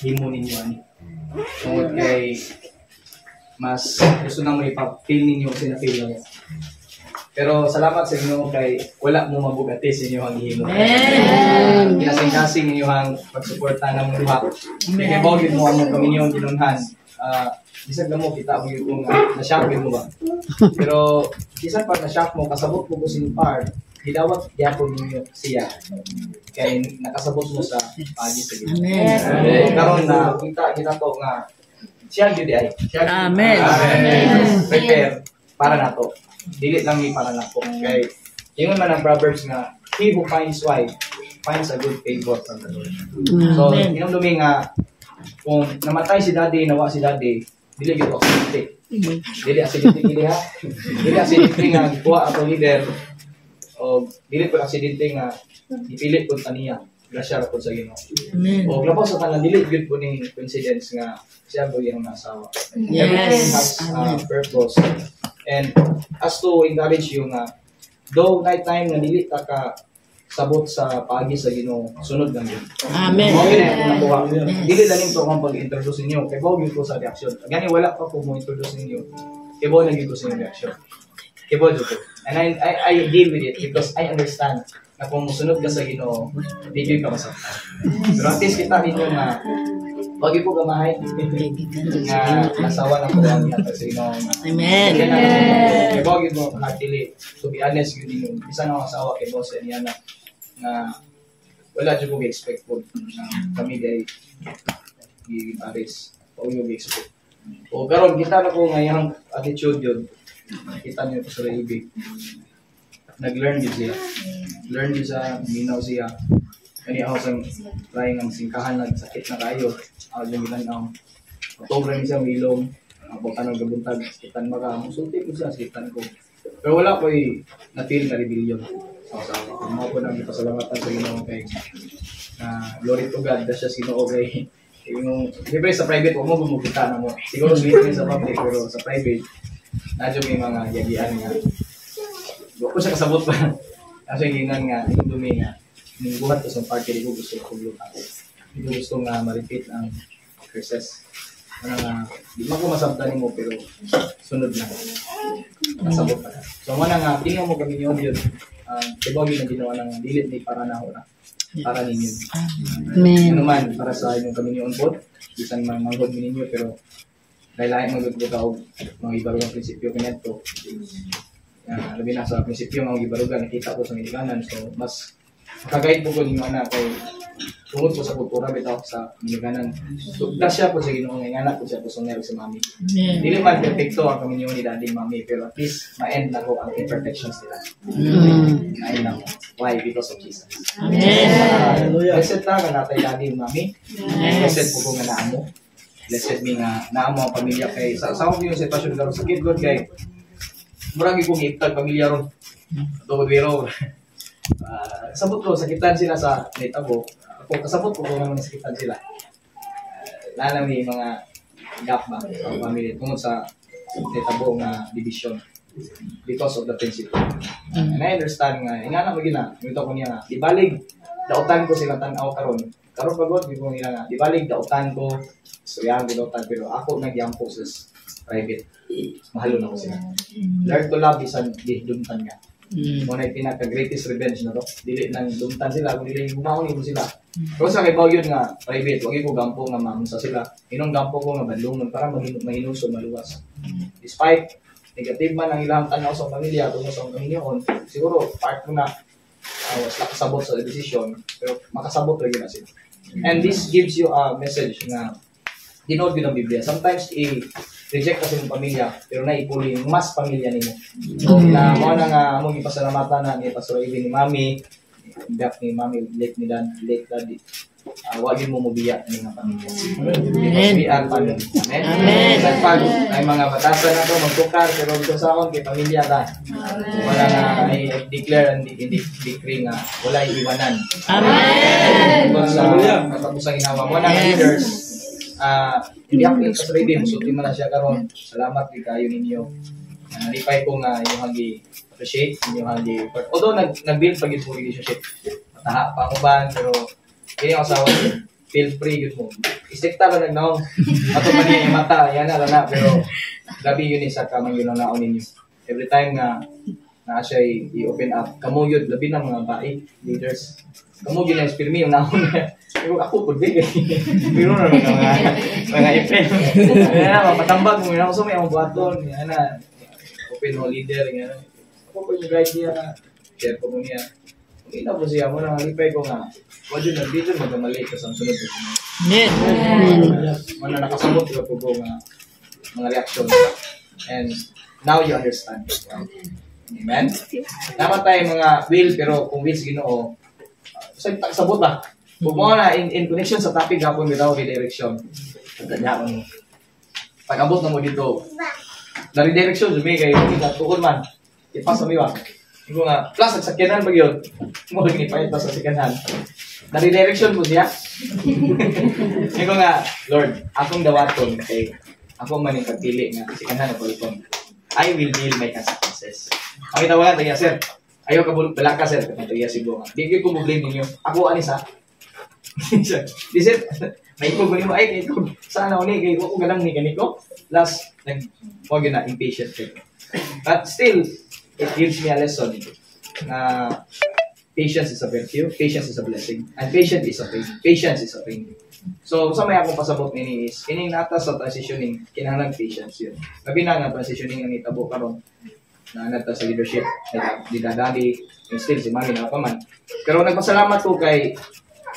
himo ninyo ani. Tungod kay mas gusto na mo ipa-feel ninyo kasi na-feel mo. Pero salamat sa inyo kay wala mo mabugati sa inyo ang himo. Amen. Kinasing-kasing inyo ang pagsuporta ng mga duha. Kaya bawagin mo ang kaminyon ginunhan. Bisag na mo kita mo yung na-shock mo ba? Pero isang pag na-shock mo, kasabot mo ko sinipar, hidawat yapon ninyo siya. Kaya nakasabot mo sa pagi sa gito. Amen. Karon na kita to nga siya gyud ay. Amen. Prepare para nato. Dili lang ni para nako. Kay ingon man ang Proverbs nga he who finds wife finds a good favor from the Lord. So inumdumi nga kung namatay si daddy, nawa si daddy, dili gyud aksidente. Dili aksidente kini ha. Dili aksidente nga kuha ato leader o dili ko aksidente nga ipilit ko taniya. Grasya ra pud sa Ginoo. O labaw sa tanan dili gyud po ni coincidence nga siya po yung nasawa. Everything has purpose. And as to encourage you nga though night time nga dili ta ka sabot sa pagi sa Ginoo, sunod lang yun. Amen. Dili lang ito akong pag-introduce ninyo. Kaya bawa ko sa reaction. Gani wala pa po mo introduce ninyo. Kaya bawa naging ko sa reaction. Kaya bawa dito. And I deal with it because I understand na kung musunod ka sa Ginoo, hindi ka masaktan. Pero at least kita ninyo na wag po gamahay nga nasawa na po ang yata sa Ginoo. Amen. Kaya wag mo heartily, to be honest, yun din yung isa na asawa kay boss niya na wala dyan ko i-expect po na kami dahil i-paris. Huwag yung i-expect. O karon kita na po ngayong attitude yun. Kita niyo po sa ibig. Nag-learn din siya. Learn din sa minaw siya. Kani ako sa trying ang singkahan nagsakit na kayo. Ako yung ginanaw. October niya siya milong. Ako ka nang gabuntag. Sakitan maka. Musulti ko siya. Sakitan ko. Pero wala ko na-feel na rebellion. So, mga po nang ipasalamatan sa Ginoo kay glory to God. That's just Ginoo kay siyempre sa private, huwag mo bumukita na mo. Siguro sweet sa public, pero sa private, nadyo may mga yagian nga. Huwag ko siya kasabot pa. Kasi ginan nga, hindi dumi nga. Buhat ko sa party, hindi ko gusto kuglutan. Hindi ko gusto nga ma-repeat ang curses. Di man ko masabtan mo, pero sunod na. Kasabot pa na. So, mana nga, tingnan mo kami yun yun. Tibawin na ginawa ng dilit ni para na ako na. Para ninyo. Ano man, para sa inyong kami yun po. Isang manghod ninyo, pero dahil lahat magagbuta o mga ibarong prinsipyo kanito. Labi na sa prinsipyo mga ibarugan, nakita ko sa Minikanan. So, mas makagayad po ko ninyo na kay tungod po sa kultura, bitaw sa Minikanan. So, siya po sa Ginoo, ngayon po siya po sa si Mami. Hindi naman perfecto ang kami ni Daddy Mami, pero at least ma-end na ko ang imperfections nila. Ma-end na ko. Why? Because of Jesus. Blessed na ka natay Daddy Mami. Blessed po ko nga naamo. Blessed me nga naamo ang pamilya kay sa akong yung sitwasyon karon sa kid God kay murag kong iptag pamilya ron. Tungod biro. Sabot ko sakitan sila sa netabo. Ako kasabot ko kung ano sakitan sila. Lala may mga gap ba sa pamilya tungod sa netabo nga division because of the principle. And I understand nga ingana magina ito ko niya nga ibalig dautan ko sila tan-aw karon pagod di ko nila nga ibalig dautan ko so yan dautan pero ako nagyampo sa private mahalo na ko sila. Learn to love isan di dumtan nga. Muna yung pinaka-greatest revenge na to. Dili nang dumtan sila, kung dili bumaon mo sila. Pero sa kibaw yun nga, private, wag ko gampo nga mamunsa sila. Inong gampo ko nga bandungon para mahinusog, maluwas. Despite negative man ang ilang tanaw sa pamilya, tungo sa Panginoon, siguro part mo na was nakasabot sa decision, pero makasabot rin na sila. And this gives you a message na dinood yun ang Biblia. Sometimes reject kasi ng pamilya, pero naipuli yung mas pamilya nimo. So, na mo na nga, among ipasalamatan na ni Pastor Ivy ni Mami, back ni Mami, late daddy. Wag yun mo mubiya ng mga pamilya. Because we are family. Amen? Amen. At pag ay mga batasan na ito, magtukar, pero ito sa akong kay pamilya ta. Wala nga i-declare and decree nga, wala iiwanan. Amen. Ito sa katapusang ginawa. Wala nga leaders, hindi ako yung kasready, musulti mo na siya karon. Salamat di kayo ninyo. Nalipay ko nga yung hagi appreciate, yung hagi although nag-build pag yung relationship. Mataha pa ako ba, pero kaya yung asawa ko, feel free yun mo. Istikta lang nagnaon. Ato man yung mata, yan na, pero gabi yun isa kamang yun ang naon ninyo. Every time na siya i-open up, kamo yun, labi ng mga bae, leaders. Kamo yun ang espirmi yung naon niya. Pero ako po, di pero na mga ipin. Yan na, mapatambag mo, yan ako may ang buhaton, yan na, open mo leader, yan na. Ako po yung guide niya na, share ko mo niya. Kung ina po siya mo, nangalipay ko nga, wala yun, dito magkamali ka sa sunod ko. Mana nakasabot ko po mga reaction. And now you understand. Amen? Dapat tayo mga will, pero kung will Ginoo, sabot ba? Kung mo na in connection sa topic hapon without redirection. Tandaan mo. Pag abot na mo dito, na redirection, sabi kayo, tukol man. Ipas sa miwa. Iko nga, plus nagsakyanan ba yun? Mo rin ipahit pa sa sikyanan. Na redirection po siya. Iko nga, Lord, akong dawaton kay ako man yung pagpili nga sikyanan na paliton. I will deal my consequences. Ang itawagan tayo, sir. Ayaw ka balak ka, sir. Tayo siguro nga. Di ko blame ninyo. Ako, anis ha? Di sir, may ikaw ganito, ay, ikaw, saan ako ni, kayo ko ganang ni ganito. Last, huwag yun na, impatient kayo. But still, it gives me a lesson na patience is a virtue, patience is a blessing, and patience is a pain. Patience is a pain. So, sa may akong pasabot nini is, kining nata sa transitioning, kinahanglan patience yun. Labi na nga transitioning ng itabo karon na nata sa leadership, di dadadi, yung still si mami na pa man. Pero nagpasalamat ko kay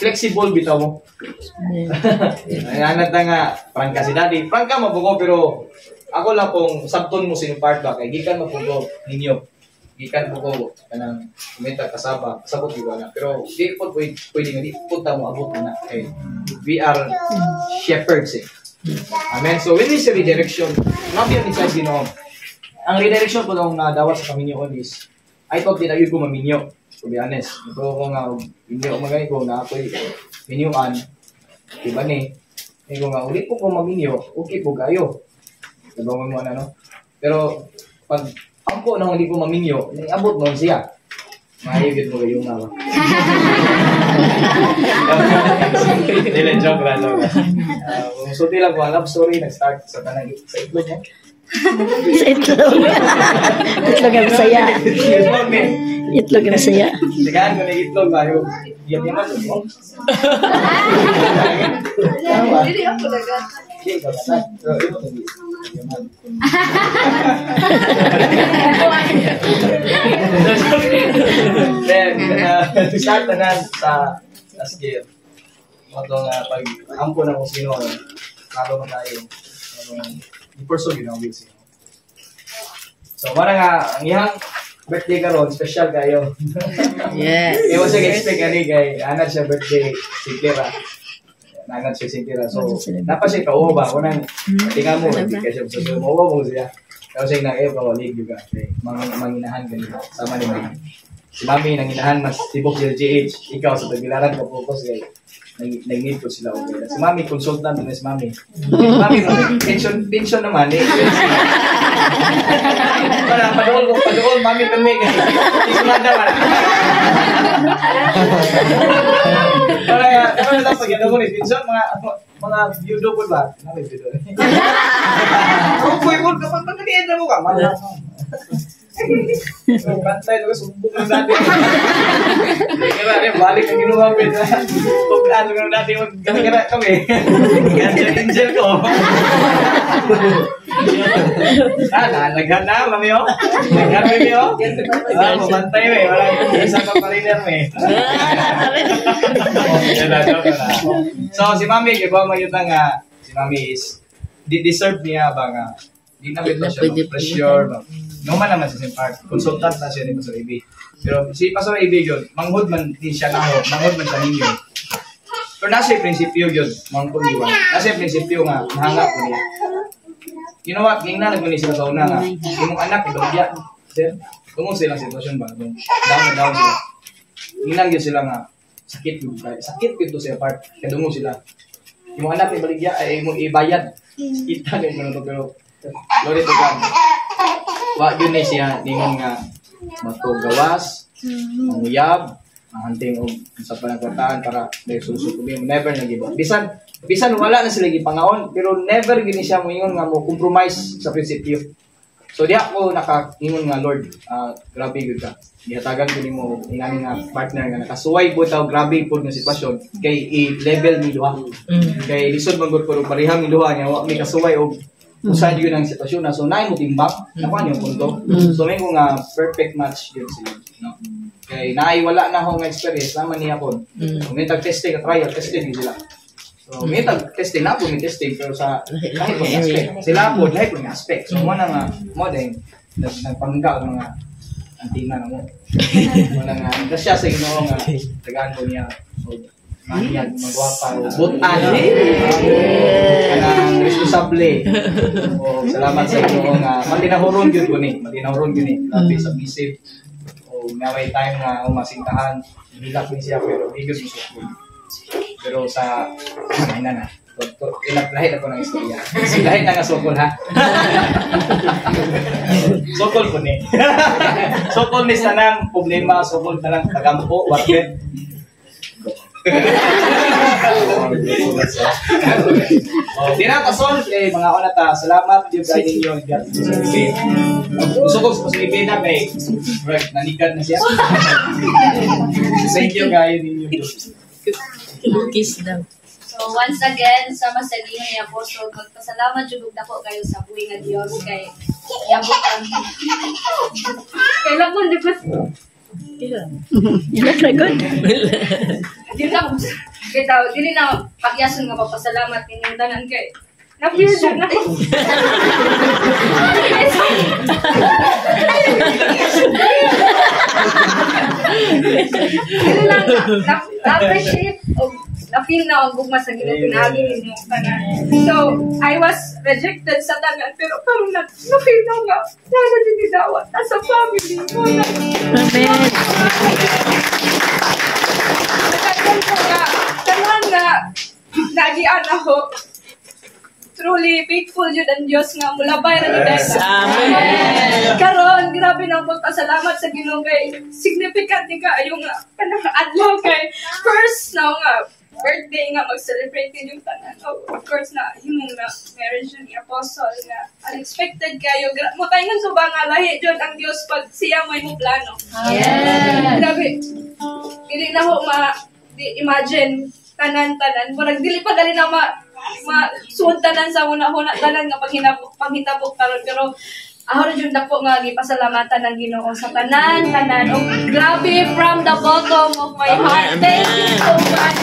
flexible bitaw mo. Ayan nata nga, prank ka si daddy. Prank ka mabuko, pero ako lang kung sabton mo sinong part ba, kay gikan mapugo ninyo. Gikan po ko, kanang kumenta kasaba, kasabot di ba na. Pero di po pwede nga, di punta mo abot na. Okay. We are shepherds eh. Amen. So when we say redirection, not yun inside Ginoo. Ang redirection ko nung nadawat sa Kaminyoon is, I thought din na yun ko maminyo. To be honest. Ito ko nga, minyo magay ko na ako'y minyuan. Diba ni? Ito nga, ulit ko maminyo, okay po kayo. Diba mo ano, no? Pero, pag ako na hindi ko maminyo, abot noon siya. Mahigit mo kayo nga ba? Dili, joke lang. Suti lang ko, ang love story, nag-start sa tanang sa itlog niya. Sa itlog. Itlog ang saya. Itlog ang saya. Sigaan ko na itlog ba? Yung naman mo. Hindi ako nagat. Then, start na sa last year. Ito nga, pag ampo na kung sino, nalo na tayo. I-pursue yun ang will sino. So, parang nga, ang iyang birthday karon special kayo. Yes. Ewan siya expect ani kay anak siya birthday si Kira. Nangat siya si Kira. So, dapat siya kauho ba? Unang, tingnan mo, hindi ka siya susunod. Mauwa mo siya. Kasi nga, kawalig juga. Manginahan ka nila. Sama ni Mami. Si Mami, nanginahan, mas tibok si LGH. Ikaw, sa Tagbilaran ka focus kay nag-need ko sila. Okay. Si Mami, consultant na si Mami. Mami, pension naman eh. Padool, Mami, tumig. Isunod naman. Para na dapat yan mo ni pension, mga judo po ba? Namin judo. Uy, huwag kapag pagkaliin na mo ka. Bantay na sumbong ng dati. Kaya rin, balik ang ginawa ko. Kung ano nga dati, magkakara kami. Angel ko. Naghan na, mami o. Naghan mo yun o. Bantay mo eh. Walang isa pa pariner mo eh. So, si mami, kaya ba mayutang nga, si mami is, deserve niya ba nga, di na bito siya, pressure, no man naman sa same part, consultant na siya ni Pastor AB. Pero si Pastor AB yun, manghod man din siya naho, manghod man siya ninyo. Pero nasa yung prinsipyo yun, manghod diwan. Nasa yung prinsipyo nga, mahanga po niya. You know what, ngayon na nagmuni sila sa una nga, yung anak, ibagya, sir, tungkol silang sitwasyon ba, down and down sila. Ngayon yun sila nga, sakit ko siya part, kaya dungo sila. Yung anak, ibaligya, ay mo ibayad. Kita rin mo na ito, pero, glory to God. Wa yun na siya, ningon nga, matugawas, manguyab, hunting og sa panagwataan para may susukubi never nagiba bisan wala na sila gipangaon pero never gini siya moingon nga mo compromise sa prinsipyo so di ako nakaingon nga Lord grabe gyud ka gihatagan ko nimo ingani nga partner nga nakasuway po taw grabe po nga sitwasyon kay i-level mi duha kay lisod man gud ko parehang mi duha nya wa mi kasuway og usa yun ang sitwasyon na so naay mo timbang nakuha niyo punto so may ko nga perfect match yun sila no kay naay wala na akong experience naman niya po kung may tag-testing at trial testing din sila so may tag-testing na po may testing pero sa kahit po aspect sila po lahat po yung aspect so mo na nga mo din nagpangga ang mga antina na mo wala nga siya sa Ginoo nga tagaan ko niya so maniyag magwapa butan kanang responsable o salamat sa Ginoo nga matinahuron gyud ko ni labi sa bisip o naway time nga umasingtahan hilak ni siya pero higos mo siya pero sa na ilap-lahit ako ng istorya lahit na nga sokol ha sokol ko ni sokol ni sanang problema sokol na lang tagampo wakit di na kasol mga onata salamat yung guide ninyo gusto ko sa posible na kay nanikad na siya thank you guide ninyo Kiss daw. So once again, sama sa inyo ni Apostol, magpasalamat jud dako kayo sa buhi nga Dios kay yabot ang kailan ko di pa You look like good. dili na pagyason nga papasalamat ninyo tanan kay na-feel jud na ko. Dili lang na-appreciate na-feel na ang gugma sa Ginoo pinagi ninyo tanan. So, I was rejected sa tanan pero karon na-feel na nga sana din dawat sa family ko na. Amen. Nagkakaroon ko nga tanan nga nagian ako. Truly faithful yun ang Diyos nga mulabay na ni Amen. Karon grabe na pagpasalamat sa Ginoo kay significant ni kaayo nga kanang adlaw kay first na nga birthday nga mag-celebrate yung tanan. Of course na himong na marriage ni Apostle nga unexpected kayo. Mutaingon so ba nga lahi jud ang Dios pag siya may mo plano. Yes. Grabe. Dili na ho imagine tanan-tanan. Murag dili pa gali na suod tanan sa una-una tanan nga panghitabok karon pero ako rin yung dako nga gipasalamatan ng Ginoo sa tanan o grabe from the bottom of my heart. Thank you so much.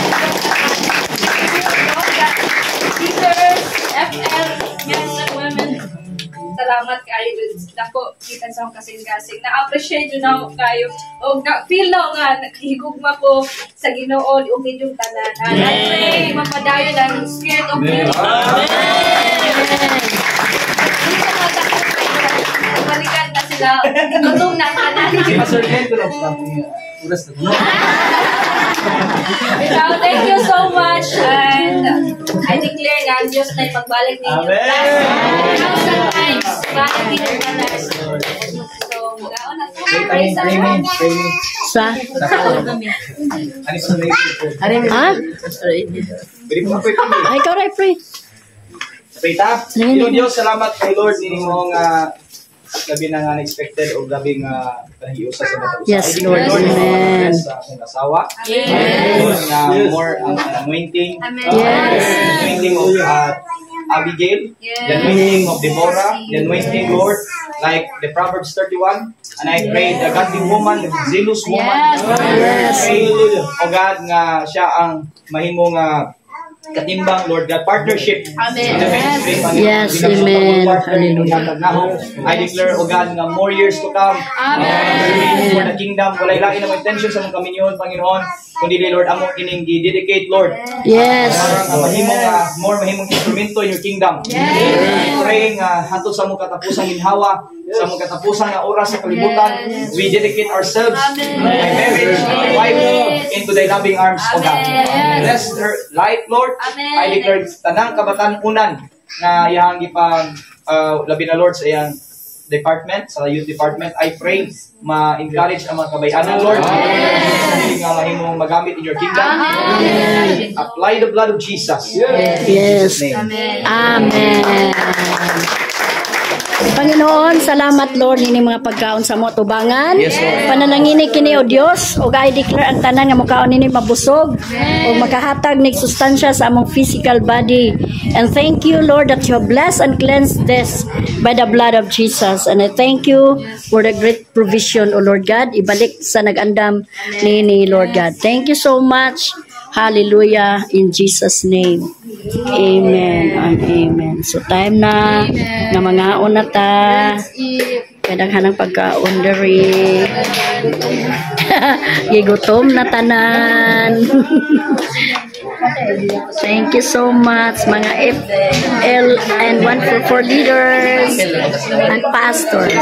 Teachers, FL, men and women. Salamat kayo dako kita sa akong kasing-kasing. Na-appreciate yun ako kayo. O feel na nga higugma ko sa Ginoo ug inyong tanan. And I pray mapadayon ang spirit of you. Balikan na sila. Gutom na tanan. Thank you so much. And I declare na ang Diyos na ipagbalik ninyo. Amen. 1,000 times. Balik ninyo tanan. So, gaon na ito. Praise the Lord. Sa? Ha? Ay, ikaw rin, pray. Pita, yung Diyos, salamat kay Lord nini mo nga gabi na nga unexpected o gabi nga nahiusa sa mga usa. Yes, Lord. Amen. Sa akong asawa. Amen. Lord, nga more ang anointing. Amen. Yes. Anointing of Abigail. Yes. The anointing of Deborah. The anointing, Lord, like the Proverbs 31. And I pray the godly woman, the zealous woman. Yes. I pray, O God, nga siya ang mahimong katimbang, Lord God, partnership. Amen. In the ministry, Yes, amen. Hallelujah. I declare, O God, nga more years to come. Amen. For the kingdom, wala ilain na intention sa mga kaminyon, Panginoon, kundi Lord, amo kining dedicate, Lord. Yes. Mahimong instrumento in your kingdom. I pray nga hatod sa mga katapusang ginhawa, sa mga katapusang na oras sa kalibutan, we dedicate ourselves, my marriage, my wife, into thy loving arms, O God. Bless her life, Lord. I declare tanang kabatan unan na iyang ipang labi na Lord sa iyang department, sa youth department. I pray ma-encourage ang mga kabayanan, Lord. Hindi nga mahimong magamit in your kingdom. Apply the blood of Jesus. In Yes. Jesus' name. Amen. Panginoon, salamat Lord ini mga pagkaon sa mo tubangan. Yes, Lord. Pananangini kini o Dios ug i-declare ang tanan nga mukaon nini mabusog ug makahatag nig sustansya sa among physical body. And thank you Lord that you have blessed and cleansed this by the blood of Jesus. And I thank you for the great provision, O Lord God. Ibalik sa nagandam nini Lord God. Thank you so much. Hallelujah in Jesus name. Amen and amen. So time na nga mga una ta. Kadaghan ng pagkaon diri. Gigutom na tanan. Thank you so much mga FL and 144 leaders and pastors.